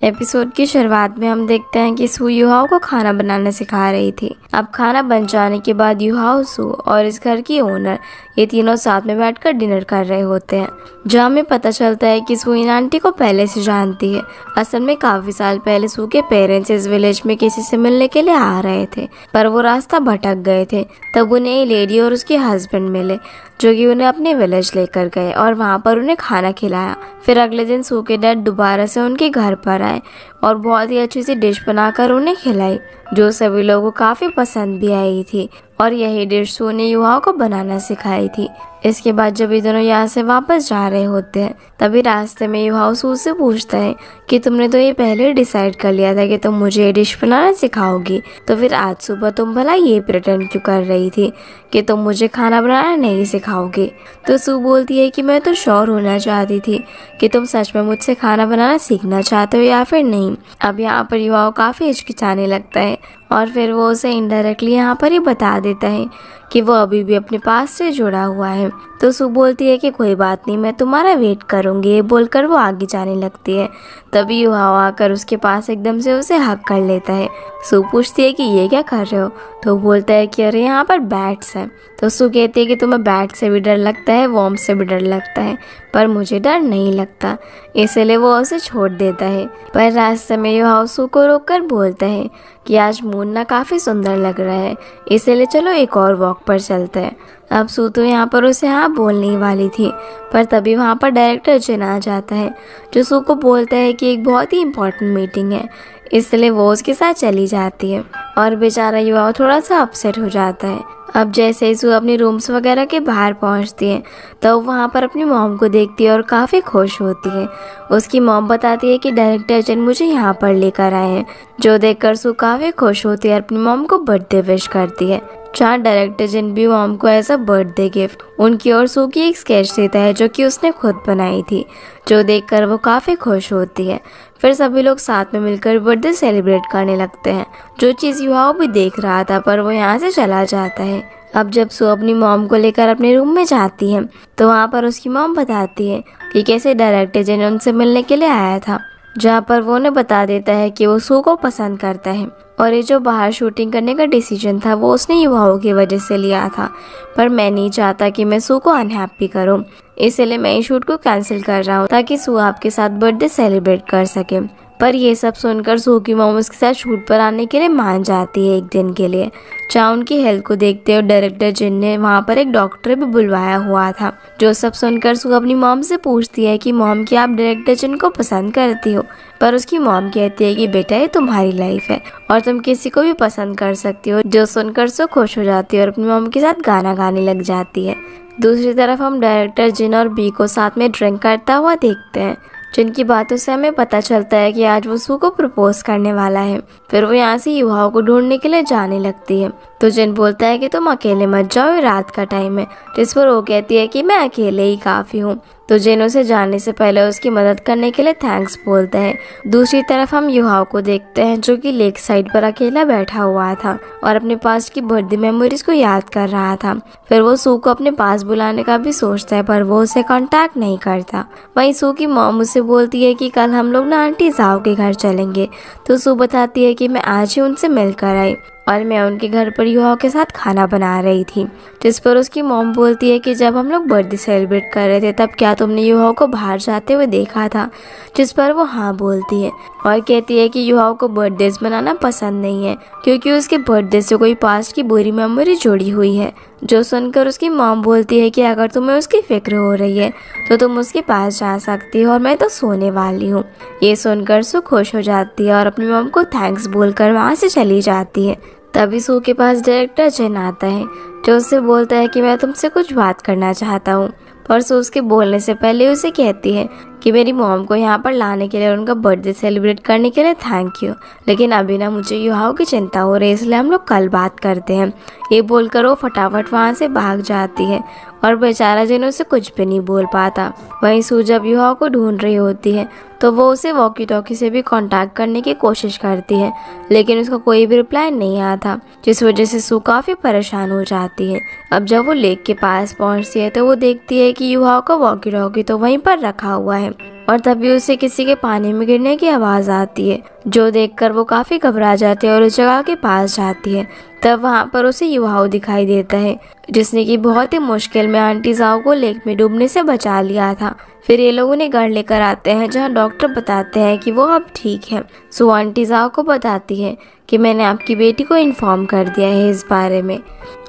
Episode की शुरुआत में हम देखते हैं कि सू युहाओ को खाना बनाना सिखा रही थी। अब खाना बन जाने के बाद युहाओ, सू और इस घर की ओनर ये तीनों साथ में बैठकर डिनर कर रहे होते हैं, जहाँ हमें पता चलता है कि सू इन आंटी को पहले से जानती है। असल में काफी साल पहले सू के पेरेंट्स इस विलेज में किसी से मिलने के लिए आ रहे थे, पर वो रास्ता भटक गए थे। तब उन्हें ये लेडी और उसके हस्बैंड मिले, जो कि उन्हें अपने विलेज लेकर गए और वहाँ पर उन्हें खाना खिलाया। फिर अगले दिन सू के डैड दोबारा से उनके घर पर आए और बहुत ही अच्छी सी डिश बनाकर उन्हें खिलाई, जो सभी लोगों को काफी पसंद भी आई थी। और यही डिश सू ने युहाओ को बनाना सिखाई थी। इसके बाद जब ये दोनों यहाँ से वापस जा रहे होते हैं, तभी रास्ते में युहाओ सू से पूछता है कि तुमने तो ये पहले डिसाइड कर लिया था कि तुम मुझे ये डिश बनाना सिखाओगी, तो फिर आज सुबह तुम भला ये प्रिटेंड क्यों कर रही थी कि तुम मुझे खाना बनाना नहीं सिखाओगी। तो सू बोलती है कि मैं तो श्योर होना चाहती थी कि तुम सच में मुझसे खाना बनाना सीखना चाहते हो या फिर नहीं। अब यहाँ पर युहाओ काफी हिचकिचाने लगता है और फिर वो उसे इनडायरेक्टली यहाँ पर ही बता देता है कि वो अभी भी अपने पास से जुड़ा हुआ है। तो सू बोलती है कि कोई बात नहीं, मैं तुम्हारा वेट करूँगी। ये बोलकर वो आगे जाने लगती है। तभी युहाओ आकर उसके पास एकदम से उसे हक कर लेता है। सू पूछती है कि ये क्या कर रहे हो, तो बोलता है कि अरे यहाँ पर बैट्स हैं। तो सू कहती है कि तुम्हें बैट से भी डर लगता है, वॉर्म से भी डर लगता है, पर मुझे डर नहीं लगता। इसलिए वो उसे छोड़ देता है। पर रास्ते में युहाओ सू को रोककर बोलता है कि आज मून ना काफ़ी सुंदर लग रहा है, इसलिए चलो एक और वॉक पर चलते हैं। अब सू तो यहाँ पर उसे हाँ बोलने वाली थी, पर तभी वहाँ पर डायरेक्टर जिन आ जाता है, जो सू को बोलता है कि एक बहुत ही इम्पोर्टेंट मीटिंग है, इसलिए वो उसके साथ चली जाती है। और बेचारा युवा थोड़ा सा अपसेट हो जाता है। अब जैसे ही सू अपनी रूम्स वगैरह के बाहर पहुंचती है, तो वहाँ पर अपनी मॉम को देखती है और काफ़ी खुश होती है। उसकी मॉम बताती है कि डायरेक्टर जिन मुझे यहाँ पर लेकर आए हैं, जो देखकर सू काफ़ी खुश होती है और अपनी मॉम को बर्थडे विश करती है। जहाँ डायरेक्टर जिन भी मॉम को एज अ बर्थडे गिफ्ट उनकी और सू की एक स्केच देता है, जो कि उसने खुद बनाई थी, जो देखकर वो काफ़ी खुश होती है। फिर सभी लोग साथ में मिलकर बर्थडे सेलिब्रेट करने लगते हैं, जो चीज़ युहाओ भी देख रहा था, पर वो यहाँ से चला जाता है। अब जब सू अपनी मॉम को लेकर अपने रूम में जाती है, तो वहाँ पर उसकी मॉम बताती है कि कैसे डायरेक्टर जिन उनसे मिलने के लिए आया था, जहाँ पर वो उन्हें बता देता है कि वो सू को पसंद करता है और ये जो बाहर शूटिंग करने का डिसीजन था वो उसने युवाओं की वजह से लिया था। पर मैं नहीं चाहता कि मैं सू को अनहैप्पी करूं, इसलिए मैं इस शूट को कैंसिल कर रहा हूं ताकि सू आपके साथ बर्थडे सेलिब्रेट कर सके। पर ये सब सुनकर सू की मॉम उसके साथ शूट पर आने के लिए मान जाती है एक दिन के लिए। जहाँ उनकी हेल्थ को देखते हुए डायरेक्टर जिन ने वहाँ पर एक डॉक्टर भी बुलवाया हुआ था। जो सब सुनकर सू अपनी मॉम से पूछती है कि मॉम क्या आप डायरेक्टर जिन को पसंद करती हो, पर उसकी मॉम कहती है कि बेटा ये तुम्हारी लाइफ है और तुम किसी को भी पसंद कर सकती हो। जो सुनकर सू खुश हो जाती है और अपनी मॉम के साथ गाना गाने लग जाती है। दूसरी तरफ हम डायरेक्टर जिन और बी को साथ में ड्रिंक करता हुआ देखते हैं, जिनकी बातों से हमें पता चलता है कि आज वो सू को प्रपोज करने वाला है। फिर वो यहाँ से युवाओं को ढूंढने के लिए जाने लगती है, तो जिन बोलता है कि तुम अकेले मत जाओ, रात का टाइम है, जिस पर वो कहती है कि मैं अकेले ही काफ़ी हूँ। तो जिन उसे जाने से पहले उसकी मदद करने के लिए थैंक्स बोलते हैं। दूसरी तरफ हम युहाओ को देखते हैं, जो कि लेक साइड पर अकेला बैठा हुआ था और अपने पास की बर्थडे मेमोरीज को याद कर रहा था। फिर वो सू को अपने पास बुलाने का भी सोचता है, पर वो उसे कांटेक्ट नहीं करता। वहीं सू की मॉम उसे बोलती है कि कल हम लोग ना आंटी जाओ के घर चलेंगे। तो सू बताती है कि मैं आज ही उनसे मिलकर आई और मैं उनके घर पर युहाओ के साथ खाना बना रही थी। जिस पर उसकी मॉम बोलती है कि जब हम लोग बर्थडे सेलिब्रेट कर रहे थे, तब क्या तुमने युहाओ को बाहर जाते हुए देखा था? जिस पर वो हाँ बोलती है और कहती है कि युहाओ को बर्थडेज मनाना पसंद नहीं है, क्योंकि उसके बर्थडे से कोई पास्ट की बुरी मेमोरी जुड़ी हुई है। जो सुनकर उसकी मॉम बोलती है कि अगर तुम्हें उसकी फिक्र हो रही है तो तुम उसके पास जा सकती हो और मैं तो सोने वाली हूँ। ये सुनकर सू खुश हो जाती है और अपनी मॉम को थैंक्स बोलकर वहाँ से चली जाती है। तभी सू के पास डायरेक्टर जिन आता है, जो उससे बोलता है कि मैं तुमसे कुछ बात करना चाहता हूँ। पर सू उसके बोलने से पहले उसे कहती है कि मेरी मॉम को यहाँ पर लाने के लिए और उनका बर्थडे सेलिब्रेट करने के लिए थैंक यू, लेकिन अभी ना मुझे युहाओ की चिंता हो रही है, इसलिए हम लोग कल बात करते हैं। ये बोलकर वो फटाफट वहाँ से भाग जाती है और बेचारा जिन उसे कुछ भी नहीं बोल पाता। वहीं सू जब युहाओ को ढूंढ रही होती है, तो वो उसे वॉकी टॉकी से भी कांटेक्ट करने की कोशिश करती है, लेकिन उसका कोई भी रिप्लाई नहीं आता, जिस वजह से सू काफ़ी परेशान हो जाती है। अब जब वो लेक के पास पहुंचती है, तो वो देखती है कि युहाओ का वॉकी टॉकी तो वहीं पर रखा हुआ है, और तभी उसे किसी के पानी में गिरने की आवाज़ आती है, जो देखकर वो काफ़ी घबरा जाती है और उस जगह के पास जाती है। तब वहाँ पर उसे युहाओ दिखाई देता है, जिसने कि बहुत ही मुश्किल में आंटी जाओ को लेक में डूबने से बचा लिया था। फिर ये लोग उन्हें घर लेकर आते हैं, जहाँ डॉक्टर बताते हैं कि वो अब ठीक है। सो आंटी जाओ को बताती है कि मैंने आपकी बेटी को इन्फॉर्म कर दिया है इस बारे में।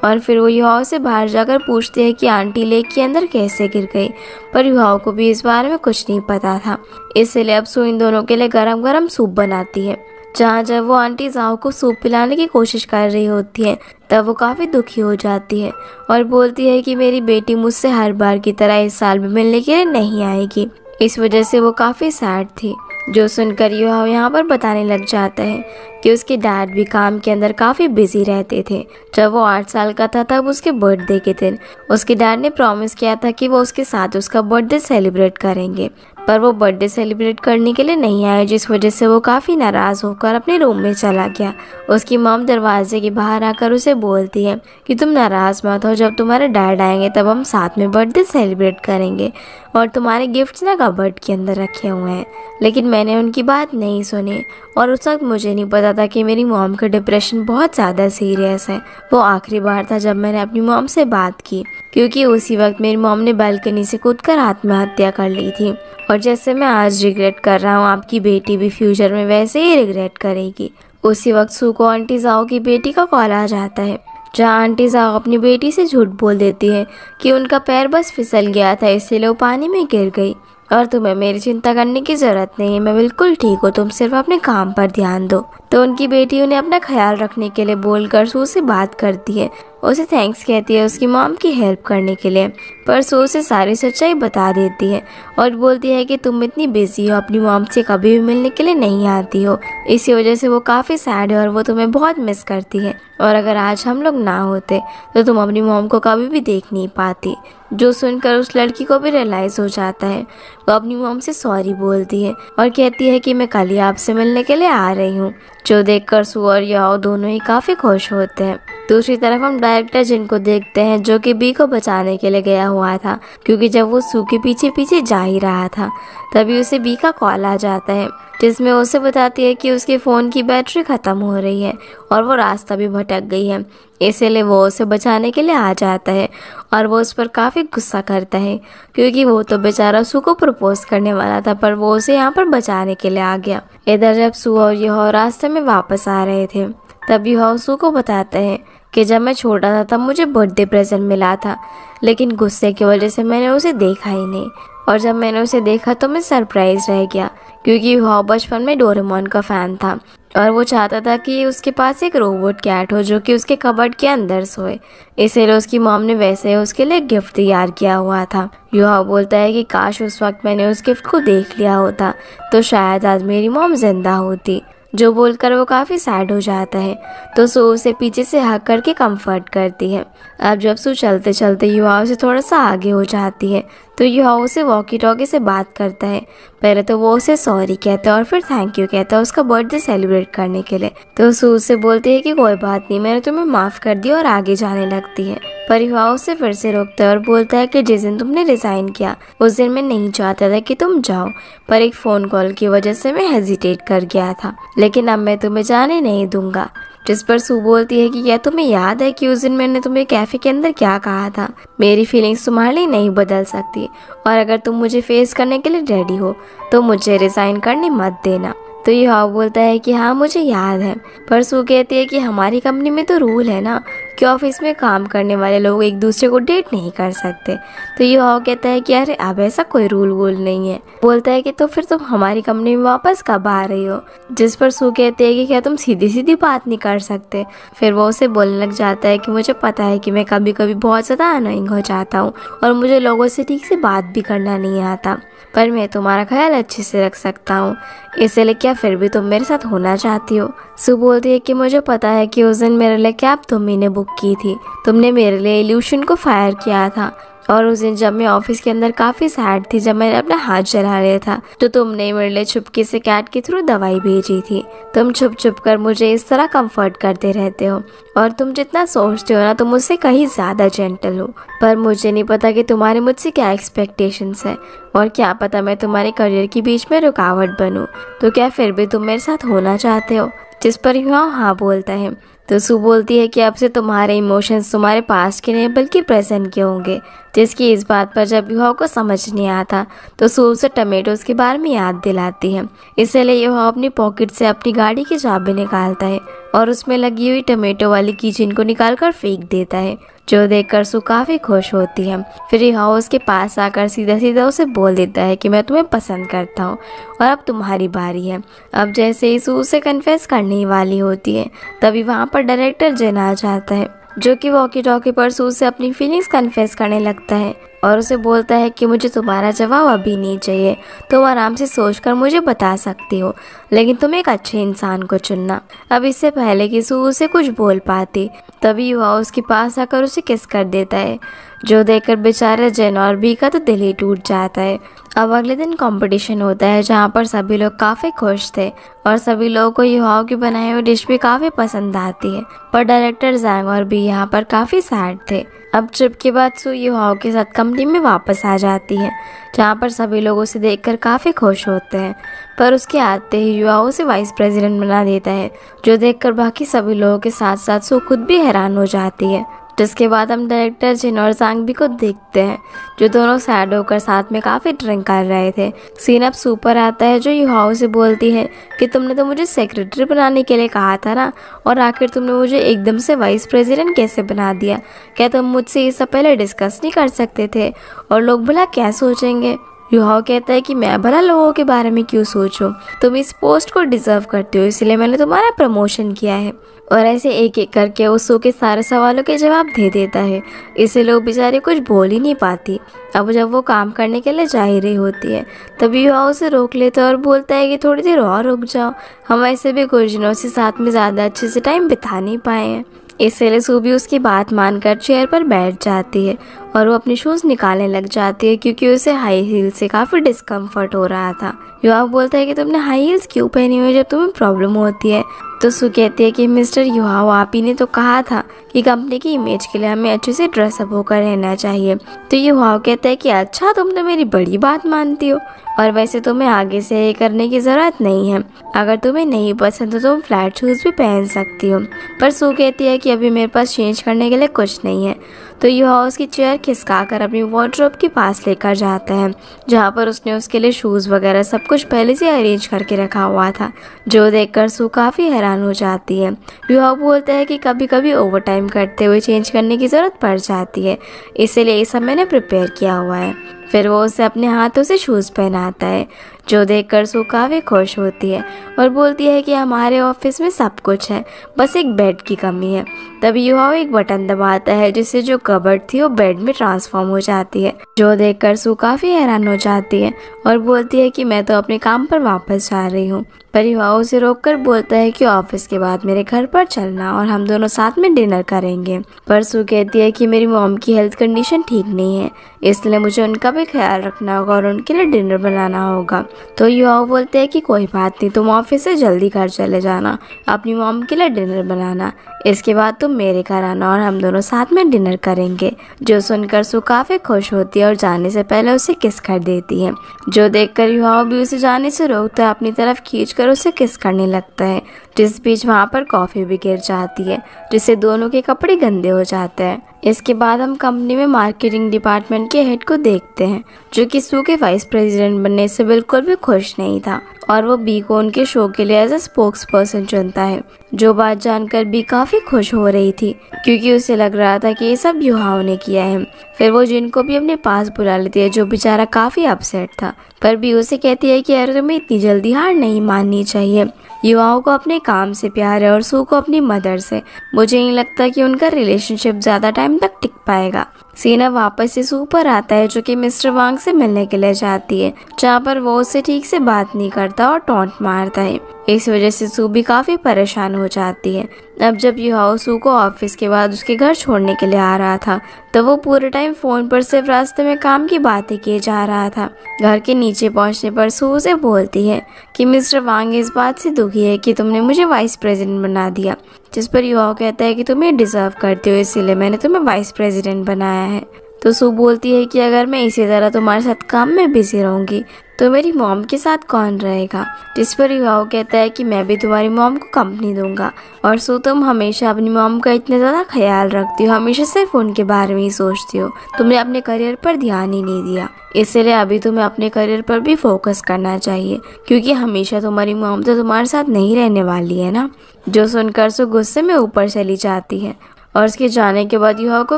और फिर वो युहाओ से बाहर जाकर पूछते हैं कि आंटी लेक के अंदर कैसे गिर गई, पर युहाओ को भी इस बारे में कुछ नहीं पता था। इसलिए अब सू इन दोनों के लिए गरम गरम सूप बनाती है, जहाँ जब वो आंटी जाओ को सूप पिलाने की कोशिश कर रही होती है, तब वो काफ़ी दुखी हो जाती है और बोलती है कि मेरी बेटी मुझसे हर बार की तरह इस साल भी मिलने के लिए नहीं आएगी। इस वजह से वो काफ़ी सैड थी, जो सुनकर युहाओ यहाँ पर बताने लग जाता है कि उसके डैड भी काम के अंदर काफ़ी बिजी रहते थे। जब वो 8 साल का था तब उसके बर्थडे के दिन उसके डैड ने प्रॉमिस किया था कि वो उसके साथ उसका बर्थडे सेलिब्रेट करेंगे, पर वो बर्थडे सेलिब्रेट करने के लिए नहीं आया, जिस वजह से वो काफ़ी नाराज़ होकर अपने रूम में चला गया। उसकी मॉम दरवाजे के बाहर आकर उसे बोलती है कि तुम नाराज़ मत हो, जब तुम्हारे डैड आएंगे तब हम साथ में बर्थडे सेलिब्रेट करेंगे और तुम्हारे गिफ्ट्स ना कबर्ड के अंदर रखे हुए हैं। लेकिन मैंने उनकी बात नहीं सुनी और उस वक्त मुझे नहीं पता था कि मेरी मॉम का डिप्रेशन बहुत ज़्यादा सीरियस है। वो आखिरी बार था जब मैंने अपनी मॉम से बात की, क्योंकि उसी वक्त मेरी मॉम ने बालकनी से कूदकर आत्महत्या कर ली थी। और जैसे मैं आज रिग्रेट कर रहा हूँ, आपकी बेटी भी फ्यूचर में वैसे ही रिग्रेट करेगी। उसी वक्त सू को आंटी जाओ की बेटी का कॉल आ जाता है, जहाँ आंटी जाओ अपनी बेटी से झूठ बोल देती है कि उनका पैर बस फिसल गया था, इसलिए वो पानी में गिर गई और तुम्हें मेरी चिंता करने की ज़रूरत नहीं है, मैं बिल्कुल ठीक हूँ, तुम सिर्फ अपने काम पर ध्यान दो। तो उनकी बेटी उन्हें अपना ख्याल रखने के लिए बोलकर सू से बात करती है, उसे थैंक्स कहती है उसकी मॉम की हेल्प करने के लिए, पर सू उसे सारी सच्चाई बता देती है और बोलती है कि तुम इतनी बिजी हो, अपनी मॉम से कभी भी मिलने के लिए नहीं आती हो, इसी वजह से वो काफ़ी सैड है और वो तुम्हें बहुत मिस करती है, और अगर आज हम लोग ना होते तो तुम अपनी मॉम को कभी भी देख नहीं पाती। जो सुनकर उस लड़की को भी रियलाइज़ हो जाता है। वो अपनी मॉम से सॉरी बोलती है और कहती है कि मैं कल ही आपसे मिलने के लिए आ रही हूँ, जो देखकर सू और याओ दोनों ही काफ़ी खुश होते हैं। दूसरी तरफ हम डायरेक्टर जिन को देखते हैं, जो कि बी को बचाने के लिए गया हुआ था, क्योंकि जब वो सू के पीछे पीछे जा ही रहा था तभी उसे बी का कॉल आ जाता है, जिसमें उसे बताती है कि उसके फ़ोन की बैटरी ख़त्म हो रही है और वो रास्ता भी भटक गई है, इसलिए वो उसे बचाने के लिए आ जाता है और वो उस पर काफ़ी गुस्सा करता है, क्योंकि वो तो बेचारा सू को प्रपोज करने वाला था, पर वो उसे यहाँ पर बचाने के लिए आ गया। इधर जब सू और यह रास्ते में वापस आ रहे थे, तब यह सू को बताता है कि जब मैं छोटा था तब मुझे बर्थडे प्रेजेंट मिला था, लेकिन गुस्से की वजह से मैंने उसे देखा ही नहीं, और जब मैंने उसे देखा तो मैं सरप्राइज रह गया, क्योंकि वह बचपन में डोरेमोन का फ़ैन था और वो चाहता था कि उसके पास एक रोबोट कैट हो जो कि उसके कबर्ड के अंदर सोए, इसीलिए उसकी मॉम ने वैसे ही उसके लिए गिफ्ट तैयार किया हुआ था। युहा बोलता है कि काश उस वक्त मैंने उस गिफ्ट को देख लिया होता तो शायद आज मेरी मॉम जिंदा होती, जो बोलकर वो काफ़ी सैड हो जाता है। तो सू उसे पीछे से हक करके कंफर्ट करती है। अब जब सू चलते चलते युहाओ से थोड़ा सा आगे हो जाती है तो युहाओ से वॉकी टॉकी से बात करता है। पहले तो वो उसे सॉरी कहता है और फिर थैंक यू कहता है उसका बर्थडे सेलिब्रेट करने के लिए। तो सू उससे बोलती है कि कोई बात नहीं, मैंने तुम्हें माफ़ कर दिया, और आगे जाने लगती है। पर युहाओ उसे फिर से रोकता है और बोलता है कि जिस दिन तुमने रिज़ाइन किया उस दिन मैं नहीं चाहता था कि तुम जाओ, पर एक फ़ोन कॉल की वजह से मैं हेजिटेट कर गया था, लेकिन अब मैं तुम्हें जाने नहीं दूंगा। जिस पर सू बोलती है कि क्या तुम्हें याद है कि उस दिन मैंने तुम्हें कैफ़े के अंदर क्या कहा था, मेरी फीलिंग्स तुम्हारे लिए नहीं बदल सकती, और अगर तुम मुझे फेस करने के लिए रेडी हो तो मुझे रिज़ाइन करने मत देना। तो युहाओ बोलता है कि हाँ मुझे याद है, पर सू कहती है कि हमारी कंपनी में तो रूल है ना कि ऑफिस में काम करने वाले लोग एक दूसरे को डेट नहीं कर सकते। तो युहाओ कहता है कि अरे अब ऐसा कोई रूल वूल नहीं है। बोलता है कि तो फिर तुम हमारी कंपनी में वापस कब आ रही हो, जिस पर सू कहती है कि क्या तुम सीधी सीधी बात नहीं कर सकते। फिर वो उसे बोलने लग जाता है कि मुझे पता है कि मैं कभी कभी बहुत ज़्यादा अनोइंग हो जाता हूँ और मुझे लोगों से ठीक से बात भी करना नहीं आता, पर मैं तुम्हारा ख्याल अच्छे से रख सकता हूँ, इसलिए क्या फिर भी तुम मेरे साथ होना चाहती हो। सू बोलती है कि मुझे पता है कि उस दिन मेरे लिए कैब तुम ही ने बुक की थी, तुमने मेरे लिए इल्यूशन को फायर किया था और उस दिन जब मैं ऑफिस के अंदर काफ़ी सैड थी, जब मैंने अपना हाथ जला लिया था, तो तुमने मेरे लिए चुपके से कैट के थ्रू दवाई भेजी थी। तुम छुप छुप कर मुझे इस तरह कंफर्ट करते रहते हो, और तुम जितना सोचते हो ना, तुम मुझसे कहीं ज़्यादा जेंटल हो। पर मुझे नहीं पता कि तुम्हारे मुझसे क्या एक्सपेक्टेशंस है, और क्या पता मैं तुम्हारे करियर के बीच में रुकावट बनूं। तो क्या फिर भी तुम मेरे साथ होना चाहते हो? जिस पर युहाओ हाँ बोलता है। तो सू बोलती है कि अब से तुम्हारे इमोशंस तुम्हारे पास्ट के नहीं बल्कि प्रेजेंट के होंगे। जिसकी इस बात पर जब युहाओ को समझ नहीं आता, तो सू उसे टमेटोज के बारे में याद दिलाती है। इसलिए युहाओ अपनी पॉकेट से अपनी गाड़ी की चाबी निकालता है और उसमें लगी हुई टमेटो वाली कीचेन को निकालकर फेंक देता है, जो देखकर सू काफ़ी खुश होती है। फिर युहाओ उसके पास आकर सीधा सीधा उसे बोल देता है कि मैं तुम्हें पसंद करता हूँ और अब तुम्हारी बारी है। अब जैसे ही सू उसे कन्फेस करने वाली होती है, तभी वहाँ पर डायरेक्टर जिन आ जाता है, जो कि वॉकी टॉकी पर सू से अपनी फीलिंग्स कन्फेस करने लगता है और उसे बोलता है कि मुझे तुम्हारा जवाब अभी नहीं चाहिए, तुम आराम से सोचकर मुझे बता सकती हो, लेकिन तुम एक अच्छे इंसान को चुनना। अब इससे पहले कि सू उसे कुछ बोल पाती, तभी युहाओ उसके पास आकर उसे किस कर देता है, जो देखकर बेचारा जिन और बी का तो दिल ही टूट जाता है। अब अगले दिन कंपटीशन होता है, जहाँ पर सभी लोग काफ़ी खुश थे और सभी लोगों को युहाओ की बनाई हुई डिश भी काफ़ी पसंद आती है। पर डायरेक्टर जैंग और बी यहाँ पर काफ़ी सैड थे। अब ट्रिप के बाद सू युहाओ के साथ कंपनी में वापस आ जाती है, जहाँ पर सभी लोग उसे देखकर काफ़ी खुश होते हैं। पर उसके आते ही युहाओ उसे वाइस प्रेसिडेंट बना देता है, जो देखकर बाकी सभी लोगों के साथ साथ सू खुद भी हैरान हो जाती है। जिसके बाद हम डायरेक्टर जिन और सांग भी को देखते हैं, जो दोनों सैड होकर साथ में काफ़ी ड्रिंक कर रहे थे। सीन अब सुपर आता है, जो युहाओ से बोलती है कि तुमने तो मुझे सेक्रेटरी बनाने के लिए कहा था ना, और आखिर तुमने मुझे एकदम से वाइस प्रेसिडेंट कैसे बना दिया? क्या तुम मुझसे ये सब पहले डिस्कस नहीं कर सकते थे? और लोग भला क्या सोचेंगे? युहाओ कहता है कि मैं भला लोगों के बारे में क्यों सोचूं? तुम इस पोस्ट को डिजर्व करते हो, इसलिए मैंने तुम्हारा प्रमोशन किया है। और ऐसे एक एक करके वो सू के सारे सवालों के जवाब दे देता है। इससे लोग बेचारे कुछ बोल ही नहीं पाती। अब जब वो काम करने के लिए जा ही रही होती है, तभी युहाओ उसे रोक लेता है और बोलता है कि थोड़ी देर और रुक जाओ, हम ऐसे भी कुछ दिनों से साथ में ज़्यादा अच्छे से टाइम बिता नहीं पाए हैं। इसलिए सू भी उसकी बात मानकर चेयर पर बैठ जाती है और वो अपने शूज़ निकालने लग जाती है, क्योंकि उसे हाई हील से काफ़ी डिस्कम्फर्ट हो रहा था। युहाओ बोलता है कि तुमने हाई हील्स क्यों पहनी हुई जब तुम्हें प्रॉब्लम होती है? तो सू कहती है कि मिस्टर युहाओ, आप ही ने तो कहा था कि कंपनी की इमेज के लिए हमें अच्छे से ड्रेसअप होकर रहना चाहिए। तो युहाओ कहता है कि अच्छा, तुम तो मेरी बड़ी बात मानती हो, और वैसे तुम्हें आगे से ये करने की ज़रूरत नहीं है। अगर तुम्हें नहीं पसंद तो तुम फ्लैट शूज़ भी पहन सकती हो। पर सू कहती है कि अभी मेरे पास चेंज करने के लिए कुछ नहीं है। तो युहाओ उसकी चेयर खिसकाकर अपनी वार्डरोब के पास लेकर जाता है, जहाँ पर उसने उसके लिए शूज़ वगैरह सब कुछ पहले से अरेंज करके रखा हुआ था, जो देखकर सू काफ़ी हैरान हो जाती है। युहाओ बोलता है कि कभी कभी ओवर टाइम करते हुए चेंज करने की ज़रूरत पड़ जाती है, इसलिए ये सब मैंने प्रिपेयर किया हुआ है। फिर वो उसे अपने हाथों से शूज़ पहनाता है, जो देखकर सू काफ़ी खुश होती है और बोलती है कि हमारे ऑफिस में सब कुछ है, बस एक बेड की कमी है। तभी युहाओ एक बटन दबाता है, जिससे जो कबर्ड थी वो बेड में ट्रांसफॉर्म हो जाती है, जो देखकर सू काफ़ी हैरान हो जाती है और बोलती है कि मैं तो अपने काम पर वापस जा रही हूँ। पर युहाओ उसे रोककर बोलता है कि ऑफिस के बाद मेरे घर पर चलना और हम दोनों साथ में डिनर करेंगे। पर सू कहती है कि मेरी मॉम की हेल्थ कंडीशन ठीक नहीं है, इसलिए मुझे उनका भी ख्याल रखना होगा और उनके लिए डिनर बनाना होगा। तो युहाओ बोलते हैं कि कोई बात नहीं, तुम ऑफिस से जल्दी घर चले जाना, अपनी मॉम के लिए डिनर बनाना, इसके बाद तुम मेरे घर आना और हम दोनों साथ में डिनर करेंगे। जो सुनकर सू काफ़ी खुश होती है और जाने से पहले उसे किस कर देती है, जो देखकर युहाओ भी उसे जाने से रोकता है, अपनी तरफ खींचकर उसे किस करने लगता है। जिस बीच वहाँ पर कॉफ़ी भी गिर जाती है, जिससे दोनों के कपड़े गंदे हो जाते हैं। इसके बाद हम कंपनी में मार्केटिंग डिपार्टमेंट के हेड को देखते हैं, जो कि सू के वाइस प्रेसिडेंट बनने से बिल्कुल भी खुश नहीं था और वो बी को उनके शो के लिए एज अ स्पोक्स पर्सन चुनता है। जो बात जानकर बी काफ़ी खुश हो रही थी, क्योंकि उसे लग रहा था कि ये सब युहाओ ने किया है। फिर वो जिन को भी अपने पास बुला लेती है, जो बेचारा काफ़ी अपसेट था। पर बी उसे कहती है कि अरे तुम्हें इतनी जल्दी हार नहीं माननी चाहिए। युवाओं को अपने काम से प्यार है और सू को अपनी मदर से। मुझे नहीं लगता कि उनका रिलेशनशिप ज़्यादा टाइम तक टिक पाएगा। सीना वापस से सू पर आता है, जो कि मिस्टर वांग से मिलने के लिए जाती है, जहाँ पर वो उससे ठीक से बात नहीं करता और टॉन्ट मारता है। इस वजह से सू भी काफ़ी परेशान हो जाती है। अब जब युहाओ सू को ऑफिस के बाद उसके घर छोड़ने के लिए आ रहा था, तो वो पूरे टाइम टाइम फोन पर सिर्फ रास्ते में काम की बातें किए जा रहा था। घर के नीचे पहुंचने पर सू उसे बोलती है कि मिस्टर वांग इस बात से दुखी है कि तुमने मुझे वाइस प्रेसिडेंट बना दिया, जिस पर युहाओ कहता है कि तुम ये डिजर्व करते हो, इसीलिए मैंने तुम्हें वाइस प्रेसिडेंट बनाया है। तो सू बोलती है कि अगर मैं इसी तरह तुम्हारे साथ काम में बिजी रहूंगी तो मेरी मॉम के साथ कौन रहेगा, जिस पर युहाओ कहता है कि मैं भी तुम्हारी मॉम को कंपनी दूंगा। और सू तुम हमेशा अपनी मॉम का इतना ज़्यादा ख्याल रखती हो, हमेशा सिर्फ उनके बारे में ही सोचती हो, तुमने अपने करियर पर ध्यान ही नहीं दिया, इसलिए अभी तुम्हें अपने करियर पर भी फोकस करना चाहिए, क्योंकि हमेशा तुम्हारी मॉम तो तुम्हारे साथ नहीं रहने वाली है ना। जो सुनकर सू गुस्से में ऊपर चली जाती है और उसके जाने के बाद युहाओ को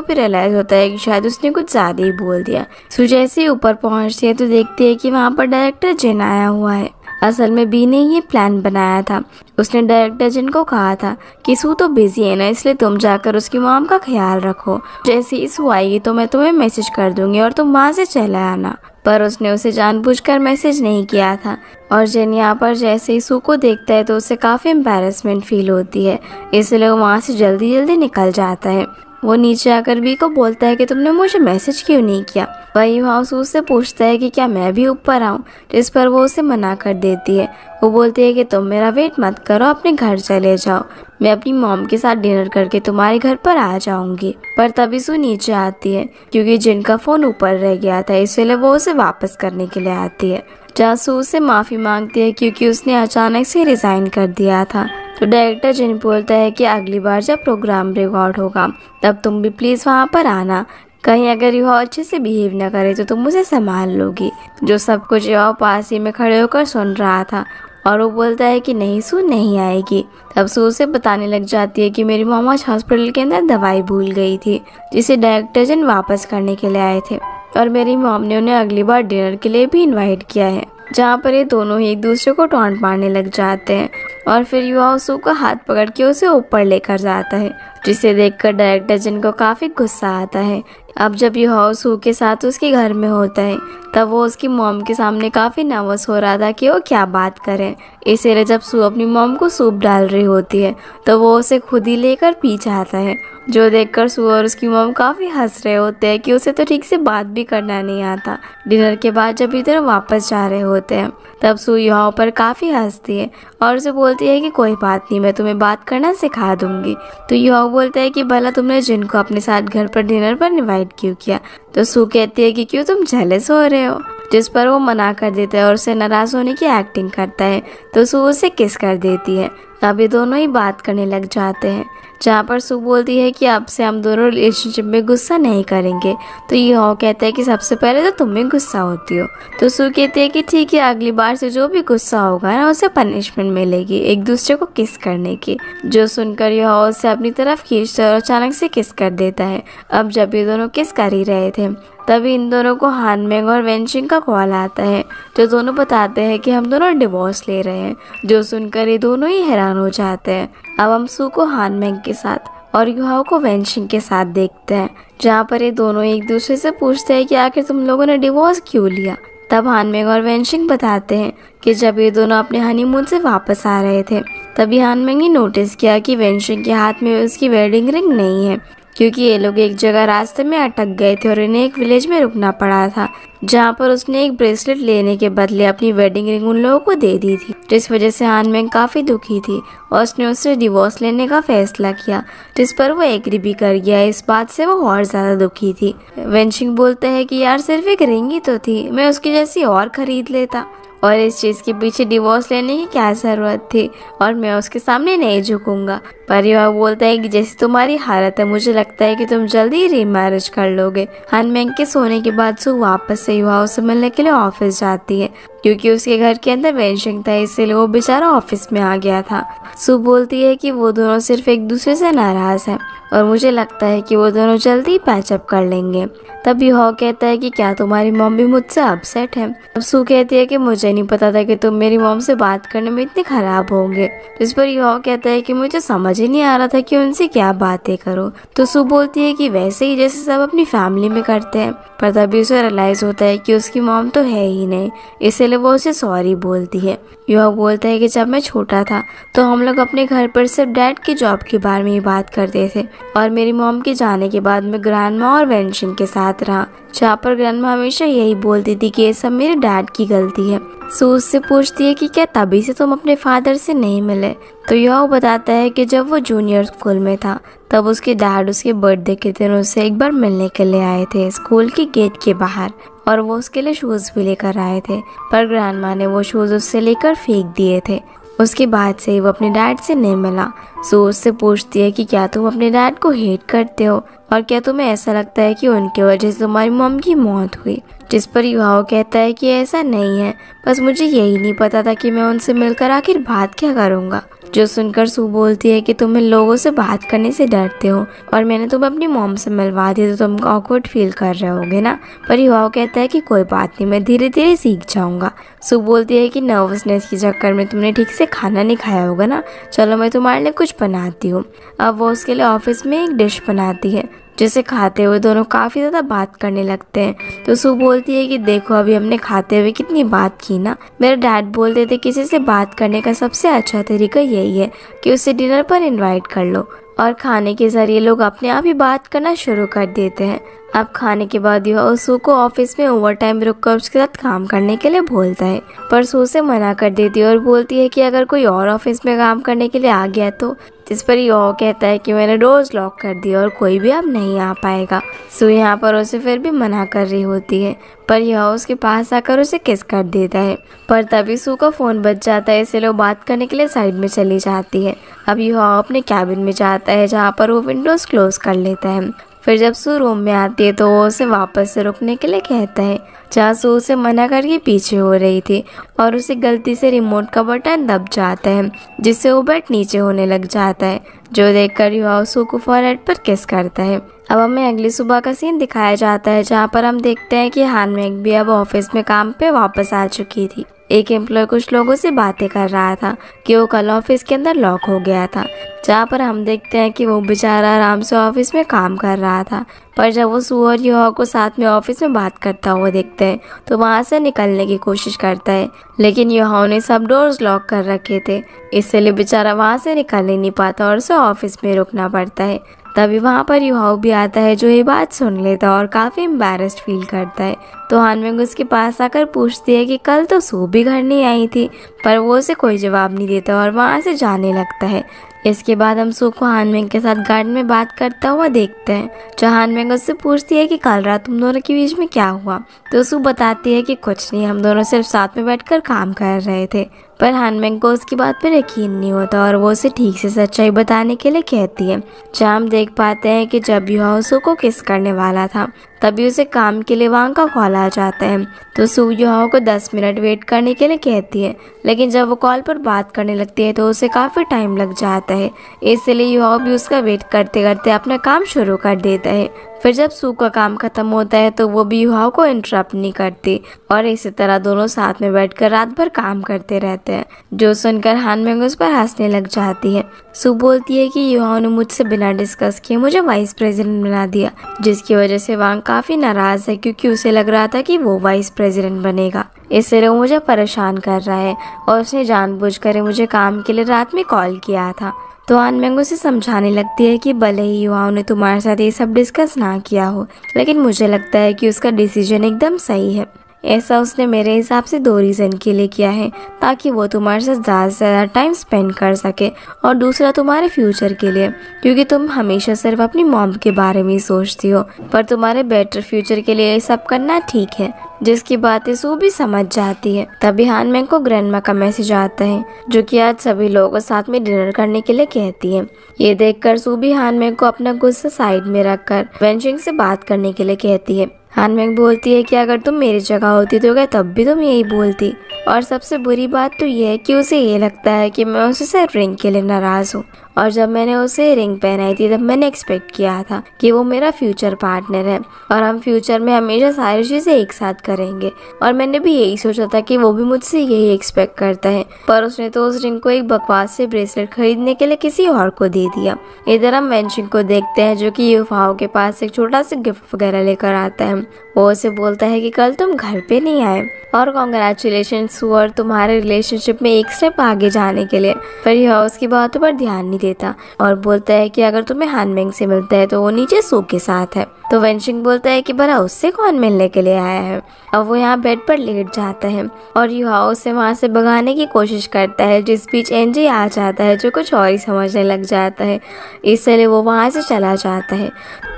फिर रियलाइज होता है कि शायद उसने कुछ ज़्यादा ही बोल दिया। सू जैसे ही ऊपर पहुंचती है तो देखती है कि वहाँ पर डायरेक्टर जिन आया हुआ है। असल में बी ने ये प्लान बनाया था। उसने डायरेक्टर जिन को कहा था कि सू तो बिजी है ना, इसलिए तुम जाकर उसकी मॉम का ख्याल रखो, जैसे ही सू आएगी तो मैं तुम्हें मैसेज कर दूंगी और तुम वहाँ से चले आना। पर उसने उसे जानबूझकर मैसेज नहीं किया था। और जिन यहाँ पर जैसे ही सू को देखता है तो उसे काफ़ी एम्बैरेसमेंट फील होती है, इसलिए वो वहाँ से जल्दी जल्दी निकल जाता है। वो नीचे आकर बी को बोलता है कि तुमने मुझे मैसेज क्यों नहीं किया। वही वहाँ सू से पूछता है कि क्या मैं भी ऊपर आऊँ, जिस पर वो उसे मना कर देती है। वो बोलती है कि तुम मेरा वेट मत करो, अपने घर चले जाओ, मैं अपनी मॉम के साथ डिनर करके तुम्हारे घर पर आ जाऊंगी। पर तभी सू नीचे आती है क्योंकि जिनका फोन ऊपर रह गया था, इसलिए वो उसे वापस करने के लिए आती है। जहाँ सू से माफ़ी मांगती है क्योंकि उसने अचानक से रिज़ाइन कर दिया था। तो डायरेक्टर जिन बोलता है कि अगली बार जब प्रोग्राम रिकॉर्ड होगा तब तुम भी प्लीज़ वहाँ पर आना, कहीं अगर युहाओ अच्छे से बिहेव न करे तो तुम मुझे संभाल लोगी। जो सब कुछ युहाओ पास ही में खड़े होकर सुन रहा था और वो बोलता है कि नहीं सू नहीं आएगी। तब सू उसे बताने लग जाती है कि मेरी मॉम आज हॉस्पिटल के अंदर दवाई भूल गई थी, जिसे डायरेक्टर जिन वापस करने के लिए आए थे, और मेरी मॉम ने उन्हें अगली बार डिनर के लिए भी इनवाइट किया है। जहाँ पर ये दोनों ही एक दूसरे को टॉन्ट मारने लग जाते हैं और फिर युहाओ सू का हाथ पकड़ के उसे ऊपर लेकर जाता है, जिसे देखकर डायरेक्टर जिन को काफ़ी गुस्सा आता है। अब जब युहाओ सू के साथ उसके घर में होता है तब वो उसकी मॉम के सामने काफ़ी नर्वस हो रहा था कि वो क्या बात करे, इसीलिए जब सू अपनी मॉम को सूप डाल रही होती है तो वो उसे खुद ही लेकर पी जाता है, जो देखकर सू और उसकी मॉम काफ़ी हंस रहे होते हैं कि उसे तो ठीक से बात भी करना नहीं आता। डिनर के बाद जब इधर वापस जा रहे होते हैं तब सू युहाओ पर काफ़ी हंसती है और उसे बोलती है कि कोई बात नहीं, मैं तुम्हें बात करना सिखा दूंगी। तो युहाओ बोलता है कि भला तुमने जिन को अपने साथ घर पर डिनर पर इनवाइट क्यों किया। तो सू कहती है कि क्यों तुम जेलस हो रहे हो, जिस पर वो मना कर देता है और उसे नाराज़ होने की एक्टिंग करता है। तो सू उसे किस कर देती है। अब ये दोनों ही बात करने लग जाते हैं, जहाँ पर सू बोलती है कि अब से हम दोनों रिलेशनशिप में गुस्सा नहीं करेंगे। तो युहाओ कहता है कि सबसे पहले तो तुम ही गुस्सा होती हो। तो सू कहती है कि ठीक है, अगली बार से जो भी गुस्सा होगा ना उसे पनिशमेंट मिलेगी एक दूसरे को किस करने की। जो सुनकर युहाओ उसे अपनी तरफ खींचता है और अचानक से किस कर देता है। अब जब ये दोनों किस कर ही रहे थे तभी इन दोनों को हानमेंग और वेनशिंग का कॉल आता है, जो दोनों बताते हैं कि हम दोनों डिवोर्स ले रहे हैं। जो सुनकर ये दोनों ही हैरान हो जाते हैं। अब हम सू को हानमेंग के साथ और युहाओ को वेनशिंग के साथ देखते हैं, जहाँ पर ये दोनों एक दूसरे से पूछते हैं कि आखिर तुम लोगों ने डिवोर्स क्यों लिया। तब हानमेंग और वेनशिंग बताते हैं कि जब ये दोनों अपने हनीमून से वापस आ रहे थे तभी हानमेंग ने नोटिस किया कि वेनशिंग के हाथ में उसकी वेडिंग रिंग नहीं है, क्योंकि ये लोग एक जगह रास्ते में अटक गए थे और इन्हें एक विलेज में रुकना पड़ा था, जहाँ पर उसने एक ब्रेसलेट लेने के बदले अपनी वेडिंग रिंग उन लोगों को दे दी थी, जिस वजह से हानमेंग काफ़ी दुखी थी और उसने उससे डिवोर्स लेने का फैसला किया, जिस पर वो एग्री भी कर गया। इस बात से वो और ज़्यादा दुखी थी। वेनशिंग बोलता है कि यार सिर्फ एक रिंग ही तो थी, मैं उसकी जैसी और खरीद लेता, और इस चीज़ के पीछे डिवोर्स लेने की क्या ज़रूरत थी, और मैं उसके सामने नहीं झुकूंगा। पर युहाओ बोलता है कि जैसी तुम्हारी हालत है मुझे लगता है कि तुम जल्दी ही रीमैरिज कर लोगे। हानमेंग के सोने के बाद सू वापस से युहाओ से मिलने के लिए ऑफिस जाती है, क्योंकि उसके घर के अंदर वेनशिंग था, इसलिए वो बेचारा ऑफिस में आ गया था। सू बोलती है कि वो दोनों सिर्फ एक दूसरे से नाराज़ हैं और मुझे लगता है कि वो दोनों जल्दी पैचअप कर लेंगे। तब युहाओ कहता है कि क्या तुम्हारी मॉम भी मुझसे अपसेट है। अब सू कहती है कि मुझे नहीं पता था कि तुम मेरी मॉम से बात करने में इतने खराब होंगे, जिस पर युहाओ कहता है कि मुझे समझ ही नहीं आ रहा था कि उनसे क्या बातें करो। तो सू बोलती है कि वैसे ही जैसे सब अपनी फैमिली में करते हैं, पर तभी उसे रियलाइज होता है कि उसकी मॉम तो है ही नहीं, इसलिए लिए वो उसे सॉरी बोलती है। युहाओ बोलता है कि जब मैं छोटा था तो हम लोग अपने घर पर सिर्फ डैड की जॉब के बारे में ही बात करते थे और मेरी मॉम के जाने के बाद मैं ग्रैंडमा और वेंशिन के साथ रहा, जहाँ पर ग्रैंडमा हमेशा यही बोलती थी कि ये सब मेरे डैड की गलती है। सू उससे पूछती है कि क्या तभी से तुम अपने फादर से नहीं मिले? तो युहाओ बताता है कि जब वो जूनियर स्कूल में था तब उसके डैड उसके बर्थडे के दिन उससे एक बार मिलने के लिए आए थे स्कूल के गेट के बाहर, और वो उसके लिए शूज़ भी लेकर आए थे, पर ग्रैंडमा ने वो शूज़ उससे लेकर फेंक दिए थे। उसके बाद से ही वो अपने डैड से नहीं मिला। सो उससे पूछती है कि क्या तुम अपने डैड को हेट करते हो और क्या तुम्हें ऐसा लगता है कि उनकी वजह से तुम्हारी मॉम की मौत हुई? जिस पर युहाओ कहता है कि ऐसा नहीं है, बस मुझे यही नहीं पता था कि मैं उनसे मिलकर आखिर बात क्या करूँगा। जो सुनकर सू बोलती है कि तुम इन लोगों से बात करने से डरते हो और मैंने तुम्हें अपनी मॉम से मिलवा दिया तो तुम ऑकवर्ड फील कर रहे होगे ना। पर युहाओ कहता है कि कोई बात नहीं, मैं धीरे धीरे सीख जाऊंगा। सू बोलती है कि नर्वसनेस के चक्कर में तुमने ठीक से खाना नहीं खाया होगा ना, चलो मैं तुम्हारे लिए कुछ बनाती हूँ। अब वो उसके लिए ऑफिस में एक डिश बनाती है जिसे खाते हुए दोनों काफ़ी ज़्यादा बात करने लगते हैं। तो सू बोलती है कि देखो अभी हमने खाते हुए कितनी बात की ना। मेरे डैड बोलते थे किसी से बात करने का सबसे अच्छा तरीका यही है कि उसे डिनर पर इनवाइट कर लो और खाने के ज़रिए लोग अपने आप ही बात करना शुरू कर देते हैं। अब खाने के बाद यह सू को ऑफिस में ओवर टाइम रुककर उसके साथ काम करने के लिए बोलता है, पर सू से मना कर देती है और बोलती है कि अगर कोई और ऑफिस में काम करने के लिए आ गया तो। जिस पर यो कहता है कि मैंने डोर्स लॉक कर दिया और कोई भी अब नहीं आ पाएगा। सू यहाँ पर उसे फिर भी मना कर रही होती है, पर यह उसके पास आकर उसे किस कर देता है। पर तभी सू का फ़ोन बज जाता है, इसलिए वो बात करने के लिए साइड में चली जाती है। अब यह अपने कैबिन में जाता है जहाँ पर वो विंडोज़ क्लोज कर लेता है। फिर जब सू रूम में आती है तो वो उसे वापस से रुकने के लिए कहता है, जहाँ सू उसे मना करके पीछे हो रही थी और उसे गलती से रिमोट का बटन दब जाता है जिससे वो बेड नीचे होने लग जाता है, जो देखकर युवा सू को फॉरहेड पर किस करता है। अब हमें अगली सुबह का सीन दिखाया जाता है जहाँ पर हम देखते हैं कि हान मैंग भी अब ऑफिस में काम पे वापस आ चुकी थी। एक एम्प्लॉय कुछ लोगों से बातें कर रहा था कि वो कल ऑफिस के अंदर लॉक हो गया था, जहाँ पर हम देखते हैं कि वो बेचारा आराम से ऑफिस में काम कर रहा था। पर जब वो सू और युवा को साथ में ऑफिस में बात करता हुआ देखते हैं तो वहाँ से निकलने की कोशिश करता है, लेकिन युवा ने सब डोर्स लॉक कर रखे थे, इसलिए बेचारा वहाँ से निकल ही नहीं पाता और उसे ऑफिस में रुकना पड़ता है। तभी वहाँ पर युहाओ भी आता है जो ये बात सुन लेता और काफ़ी एम्बैरेस्ड फील करता है। तो हान मैंग उसके पास आकर पूछती है कि कल तो सू भी घर नहीं आई थी, पर वो उसे कोई जवाब नहीं देता और वहाँ से जाने लगता है। इसके बाद हम सू को हान मैंग के साथ गार्डन में बात करता हुआ देखते हैं, जहाँ हान मैंग उससे पूछती है कि कल रात तुम दोनों के बीच में क्या हुआ। तो सू बताती है कि कुछ नहीं, हम दोनों सिर्फ साथ में बैठकर काम कर रहे थे। पर हान मैंग को उसकी बात पर यकीन नहीं होता और वो उसे ठीक से सच्चाई बताने के लिए कहती है। जहाँ हम देख पाते हैं कि जब युहाओ सू को किस करने वाला था तभी उसे काम के लिए वहाँ का कॉल आ जाता है। तो सू युहाओ को 10 मिनट वेट करने के लिए कहती है, लेकिन जब वो कॉल पर बात करने लगती है तो उसे काफ़ी टाइम लग जाता है, इसलिए युहाओ भी उसका वेट करते करते अपना काम शुरू कर देता है। फिर जब सू का काम खत्म होता है तो वो भी युहाओ को इंटरप्ट नहीं करती और इसी तरह दोनों साथ में बैठकर रात भर काम करते रहते हैं, जो सुनकर हान मैंग उस पर हंसने लग जाती है। सू बोलती है कि युहाओ ने मुझसे बिना डिस्कस किए मुझे वाइस प्रेसिडेंट बना दिया, जिसकी वजह से वांग काफ़ी नाराज़ है क्योंकि उसे लग रहा था कि वो वाइस प्रेसिडेंट बनेगा, इसलिए वो मुझे परेशान कर रहा है और उसने जानबूझकर मुझे काम के लिए रात में कॉल किया था। तो हान मैंग उसे समझाने लगती है कि भले ही युवाओं ने तुम्हारे साथ ये सब डिस्कस ना किया हो, लेकिन मुझे लगता है कि उसका डिसीजन एकदम सही है। ऐसा उसने मेरे हिसाब से 2 रीज़न के लिए किया है, ताकि वो तुम्हारे साथ ज़्यादा से ज़्यादा टाइम स्पेंड कर सके, और दूसरा तुम्हारे फ्यूचर के लिए, क्योंकि तुम हमेशा सिर्फ अपनी मॉम के बारे में ही सोचती हो, पर तुम्हारे बेटर फ्यूचर के लिए ये सब करना ठीक है, जिसकी बातें सू भी समझ जाती है। तभी हान मैंग को ग्रैंडमा का मैसेज आता है, जो कि आज सभी लोगों को साथ में डिनर करने के लिए कहती है। ये देखकर सू भी हान मैंग को अपना गुस्सा साइड में रखकर वेंशिंग से बात करने के लिए कहती है। हान मैंग बोलती है कि अगर तुम मेरी जगह होती तो क्या तब भी तुम यही बोलती, और सबसे बुरी बात तो ये है कि उसे ये लगता है कि मैं उसे सिर्फ रिंग के लिए नाराज़ हूँ और जब मैंने उसे रिंग पहनाई थी तब मैंने एक्सपेक्ट किया था कि वो मेरा फ्यूचर पार्टनर है और हम फ्यूचर में हमेशा सारी चीजें एक साथ करेंगे, और मैंने भी यही सोचा था कि वो भी मुझसे यही एक्सपेक्ट करता है, पर उसने तो उस रिंग को एक बकवास से ब्रेसलेट खरीदने के लिए किसी और को दे दिया। इधर हम वेंशिंग को देखते हैं जो कि युहाओ के पास एक छोटा सा गिफ्ट वगैरह लेकर आता है। वो उसे बोलता है कि कल तुम घर पे नहीं आए और कॉन्ग्रेचुलेशंस और तुम्हारे रिलेशनशिप में एक स्टेप आगे जाने के लिए। पर युहाओ उसकी बातों पर ध्यान नहीं देता और बोलता है कि अगर तुम्हें हानमेंग से मिलता है तो वो नीचे सू के साथ है। तो वेंशिंग बोलता है कि भला उससे कौन मिलने के लिए आया है। अब वो यहाँ बेड पर लेट जाता है और युहाओ उसे वहाँ से भगाने की कोशिश करता है, जिस बीच एनजी आ जाता है जो कुछ और ही समझने लग जाता है, इसलिए वो वहाँ से चला जाता है।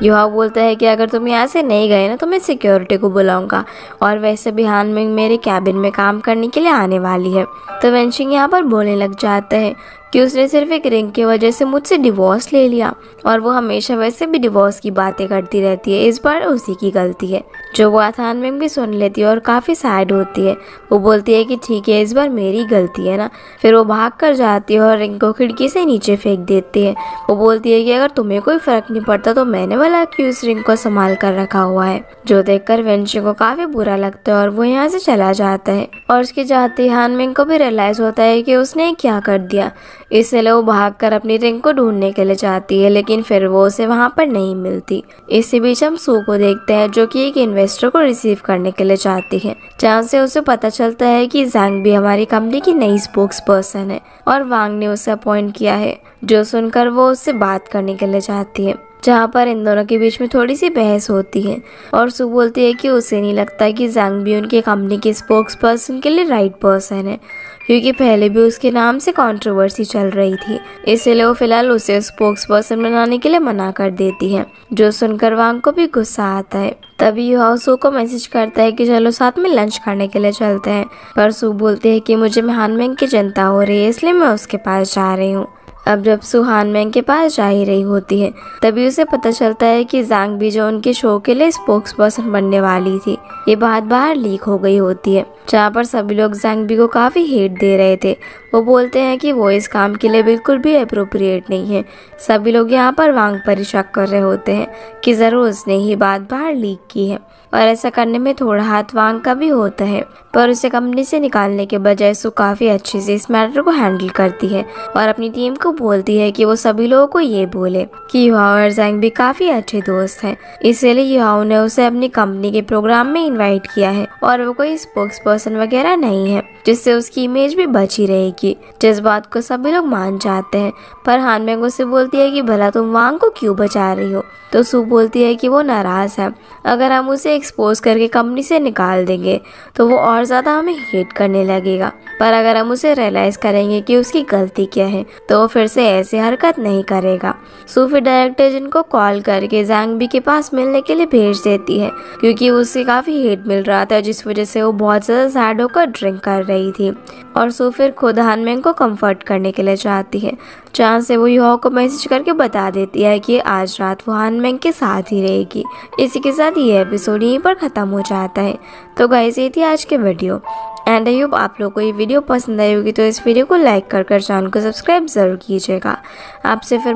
युहाओ बोलता है कि अगर तुम यहाँ से नहीं गए ना तो मैं सिक्योरिटी को बुलाऊंगा, और वैसे भी हानमिंग मेरे कैबिन में काम करने के लिए आने वाली है। तो वेंशिंग यहाँ पर बोलने लग जाता है कि उसने सिर्फ एक रिंग की वजह से मुझसे डिवोर्स ले लिया और वो हमेशा वैसे भी डिवोर्स की बातें करती रहती है, इस बार उसी की गलती है। जो बात हानमिंग भी सुन लेती है और काफ़ी सैड होती है। वो बोलती है कि ठीक है इस बार मेरी गलती है ना। फिर वो भाग कर जाती है और रिंग को खिड़की से नीचे फेंक देती है। वो बोलती है कि अगर तुम्हें कोई फर्क नहीं पड़ता तो मैंने वाला क्यों इस रिंग को संभाल कर रखा हुआ है। जो देखकर वेंशिंग को काफ़ी बुरा लगता है और वो यहाँ से चला जाता है। और उसके जाते ही हानमिंग को भी रियलाइज होता है कि उसने क्या कर दिया, इसलिए वो भागकर अपनी रिंग को ढूंढने के लिए जाती है, लेकिन फिर वो उसे वहाँ पर नहीं मिलती। इसी बीच हम सू को देखते हैं जो कि एक इन्वेस्टर को रिसीव करने के लिए जाती है, जहाँ से उसे पता चलता है कि जैंग भी हमारी कंपनी की नई स्पोक्स पर्सन है और वांग ने उसे अपॉइंट किया है। जो सुनकर वो उससे बात करने के लिए जाती है, जहाँ पर इन दोनों के बीच में थोड़ी सी बहस होती है और सू बोलती है कि उसे नहीं लगता कि जैंग भी उनकी कंपनी के स्पोक्स पर्सन के लिए राइट पर्सन है, क्योंकि पहले भी उसके नाम से कंट्रोवर्सी चल रही थी, इसलिए वो फिलहाल उसे स्पोक्स पर्सन बनाने के लिए मना कर देती है। जो सुनकर वांग को भी गुस्सा आता है। तभी युहाओ सू को मैसेज करता है कि चलो साथ में लंच करने के लिए चलते हैं, पर सू बोलती है कि मुझे हानमेंग की चिंता हो रही है इसलिए मैं उसके पास जा रही हूँ। अब जब सू हानमेंग के पास जा ही रही होती है तभी उसे पता चलता है कि जैंग भी जो उनके शो के लिए स्पोक्स पर्सन बनने वाली थी, ये बात बाहर लीक हो गई होती है, जहाँ पर सभी लोग जैंग भी को काफ़ी हेट दे रहे थे। वो बोलते हैं कि वो इस काम के लिए बिल्कुल भी अप्रोप्रिएट नहीं है। सभी लोग यहाँ पर वांग पर ही शक कर रहे होते हैं कि ज़रूर उसने ही बात बाहर लीक की है, और ऐसा करने में थोड़ा हाथ वांग का भी होता है, पर उसे कंपनी से निकालने के बजाय सू काफ़ी अच्छे से इस मैटर को हैंडल करती है और अपनी टीम को बोलती है कि वो सभी लोगों को ये बोले कि युहाओ और जैंग भी काफ़ी अच्छे दोस्त हैं, इसलिए युहाओ ने उसे अपनी कंपनी के प्रोग्राम में इन्वाइट किया है और वो कोई स्पोक्स पर्सन वगैरह नहीं है, जिससे उसकी इमेज भी बची रहेगी। जिस बात को सभी लोग मान जाते हैं, पर हानमेंग उसे बोलती है कि भला तुम वांग को क्यों बचा रही हो। तो सू बोलती है कि वो नाराज है, अगर हम उसे एक्सपोज करके कंपनी से निकाल देंगे तो वो और ज़्यादा हमें हेट करने लगेगा, पर अगर हम उसे रियलाइज़ करेंगे कि उसकी गलती क्या है तो वो फिर से ऐसी हरकत नहीं करेगा। सू फिर डायरेक्टर जिनको कॉल करके जैंग बी के पास मिलने के लिए भेज देती है, क्योंकि उससे काफ़ी हेट मिल रहा था, जिस वजह से वो बहुत ज़्यादा सैड होकर ड्रिंक कर रही थी। और सू फिर खुद हानमेंग को कंफर्ट करने के लिए जाती है, जहाँ से वो युहाओ को मैसेज करके बता देती है कि आज रात वो हानमेंग के साथ ही रहेगी। इसी के साथ ये एपिसोड यहीं पर ख़त्म हो जाता है। तो गाइस ये थी आज के वीडियो, एंड आई होप आप लोगों को ये वीडियो पसंद आई होगी, तो इस वीडियो को लाइक कर चैनल को सब्सक्राइब ज़रूर कीजिएगा। आपसे फिर